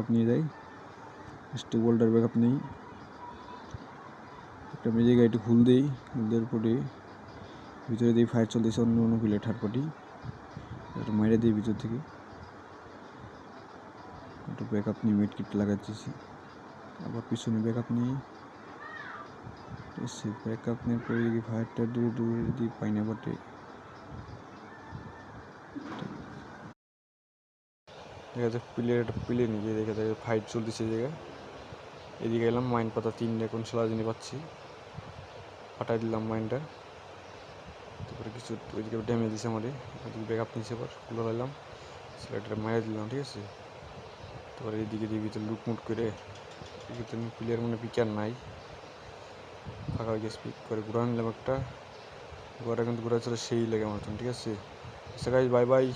Backup নিয়ে যাই, stick বোল্টার backup নেই। একটা মেজে গাড়িটি খুল দেই, খুল দেওয়ার পরে ভিতরে দিয়ে ফায়ার চলতেছে অন্য পিলে থার্ড পার্টি, এটা মেরে দিই ভিতর থেকে। একটু ব্যাকআপ নিয়ে মেড কিট লাগাচ্ছি, আবার পিছনে ব্যাকআপ নিয়ে ব্যাকআপ নেওয়ার পরে যদি ফায়ারটা দূরে যদি পাই না বটে, দেখা যাচ্ছে পিলে নিয়ে দেখা যায় ফাইট চলতেছে জায়গায়। এদিকে এলাম মাইন পাতা 3 এখন সারাদিনে পাচ্ছি, ফাটাই দিলাম মাইনটা। তারপরে কিছু ওইদিকে ড্যামেজ দিছে আমাদের, ওইদিকে ব্যাকআপ নিয়েছে, আবার খুলে নিলাম, স্লাইডারটা মারা দিলাম, ঠিক আছে। তারপরে এইদিকে দিয়ে ভিতরে লুটমুট করে প্লেয়ার মানে পিকার নাই, ফাঁকা হয়ে গেছে, পিক করে ঘুরা নিলাম একটা, ঘোড়াটা কিন্তু ঘোরা চলে সেই লাগে আমার, ঠিক আছে। Bye bye.